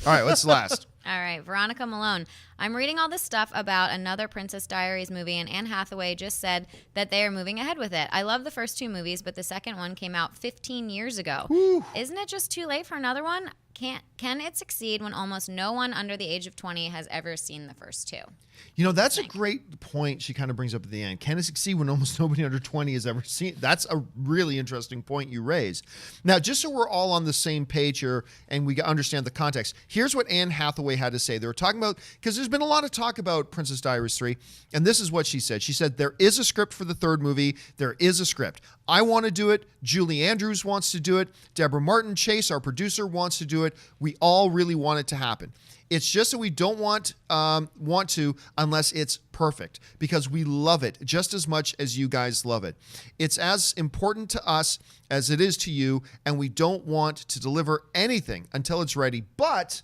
All right, what's the last? All right, Veronica Malone. I'm reading all this stuff about another Princess Diaries movie, and Anne Hathaway just said that they are moving ahead with it. I love the first 2 movies, but the second one came out 15 years ago. Whew. Isn't it just too late for another one? Can it succeed when almost no one under the age of 20 has ever seen the first 2? You know, that's a great point she kind of brings up at the end. Can it succeed when almost nobody under 20 has ever seen it? That's a really interesting point you raise. Now, just so we're all on the same page here and we understand the context, here's what Anne Hathaway had to say. They were talking about, because there's been a lot of talk about Princess Diaries 3, and this is what she said. She said, there is a script for the 3rd movie. There is a script. I want to do it. Julie Andrews wants to do it. Deborah Martin Chase, our producer, wants to do it. We all really want it to happen. It's just that we don't want to unless it's perfect, because we love it just as much as you guys love it. It's as important to us as it is to you, and we don't want to deliver anything until it's ready, but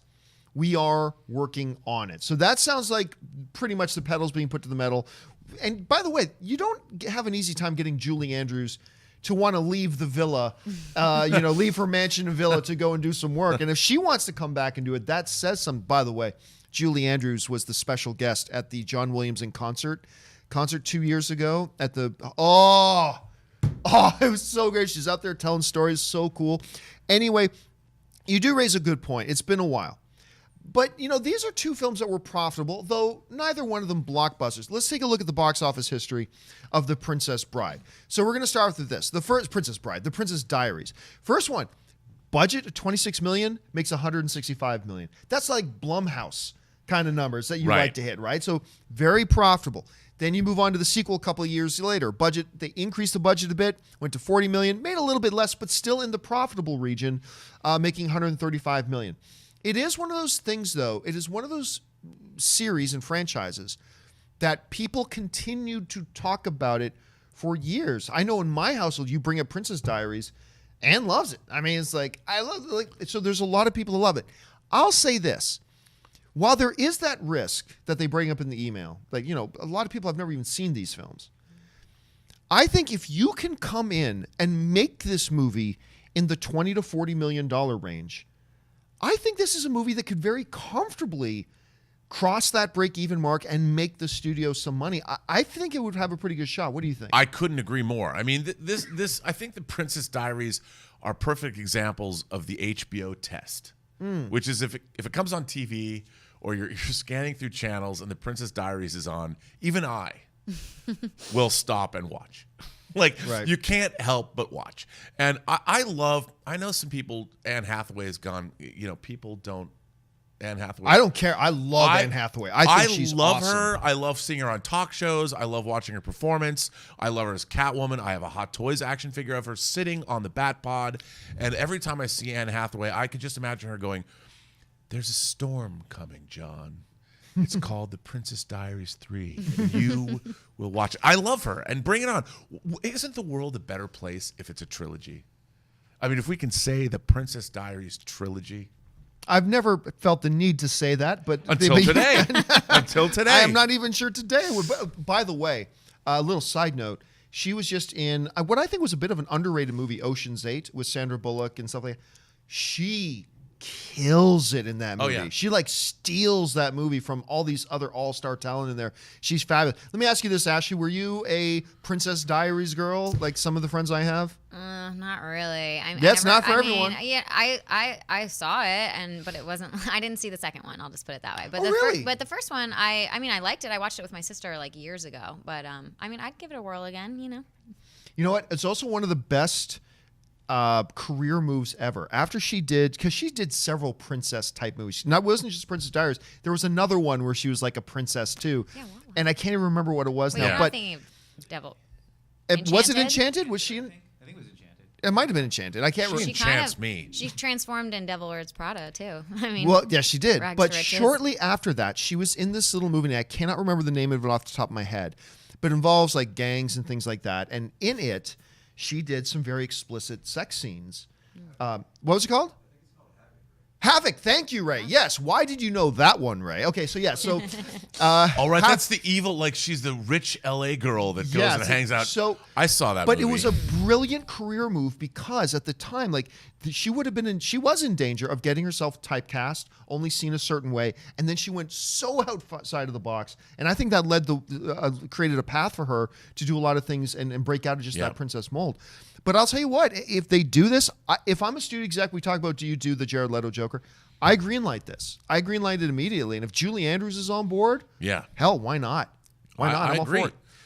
we are working on it. So that sounds like pretty much the pedals being put to the metal. And by the way, you don't have an easy time getting Julie Andrews to want to leave the villa, leave her mansion and villa to go and do some work. And if she wants to come back and do it, that says something. By the way, Julie Andrews was the special guest at the John Williams in concert 2 years ago at the, it was so great. She's out there telling stories. So cool. Anyway, you do raise a good point. It's been a while. But, these are 2 films that were profitable, though neither one of them blockbusters. Let's take a look at the box office history of The Princess Bride. So we're going to start with this. The first Princess Bride, The Princess Diaries. First one, budget of $26 million, makes $165 million. That's like Blumhouse kind of numbers that you like to hit, right? So very profitable. Then you move on to the sequel a couple of years later. They increased the budget a bit, went to $40 million, made a little bit less, but still in the profitable region, making $135 million. It is one of those things, though. It is one of those series and franchises that people continued to talk about it for years. I know in my household, you bring up Princess Diaries, Anne loves it. I mean, it's like, I love it. So there's a lot of people who love it. I'll say this. While there is that risk that they bring up in the email, a lot of people have never even seen these films. I think if you can come in and make this movie in the $20 to $40 million range, I think this is a movie that could very comfortably cross that break-even mark and make the studio some money. I think it would have a pretty good shot. What do you think? I couldn't agree more. I mean, I think the Princess Diaries are perfect examples of the HBO test, which is if it comes on TV or you're scanning through channels and the Princess Diaries is on, even I will stop and watch. You can't help but watch. And I know some people, Anne Hathaway has gone, people don't, Anne Hathaway. I don't care. I love Anne Hathaway. I think she's love awesome. her. I love seeing her on talk shows. I love watching her performance. I love her as Catwoman. I have a Hot Toys action figure of her sitting on the Bat Pod. And every time I see Anne Hathaway, I could just imagine her going, there's a storm coming, John. It's called The Princess Diaries 3. You will watch it. I love her. And bring it on. Isn't the world a better place if it's a trilogy? I mean, if we can say the Princess Diaries trilogy. I've never felt the need to say that, but until today. Until today. I am not even sure today. By the way, a little side note. She was just in what I think was a bit of an underrated movie, Ocean's 8, with Sandra Bullock and stuff like that. She kills it in that movie. Oh, yeah. She steals that movie from all these other all-star talent in there. She's fabulous. Let me ask you this, Ashley. Were you a Princess Diaries girl like some of the friends I have? Not really. That's not for everyone. I saw it, but it wasn't. I didn't see the second one. I'll just put it that way. But really? But the first one, I liked it. I watched it with my sister years ago. But I'd give it a whirl again. You know what? It's also one of the best career moves ever. After because she did several princess type movies. It wasn't just Princess Diaries. There was another one where she was like a princess too. Yeah, what? And I can't even remember what it was now. But thinking of Devil. Was it Enchanted? Was she? I think it was Enchanted. It might have been Enchanted. I can't remember. She transformed in Devil Wears Prada too. Well, yeah, she did. But riches. Shortly after that, she was in this little movie. And I cannot remember the name of it off the top of my head, but it involves gangs and things like that. And in it, she did some very explicit sex scenes. What was it called? Havoc. Thank you, Ray. Yes. Why did you know that one, Ray? Okay, so yeah, so All right, that's the evil. Like she's the rich LA girl that goes and hangs out. So I saw that, but movie. it was a brilliant career move because at the time, like she she was in danger of getting herself typecast, only seen a certain way, and then she went so outside of the box, and I think that led created a path for her to do a lot of things and break out of just that princess mold. But I'll tell you what, if they do this, if I'm a studio exec, we talk about do you do the Jared Leto Joker? I greenlight this. I greenlight it immediately. And if Julie Andrews is on board, yeah, hell, why not? Why not? I I'm all agree. for it.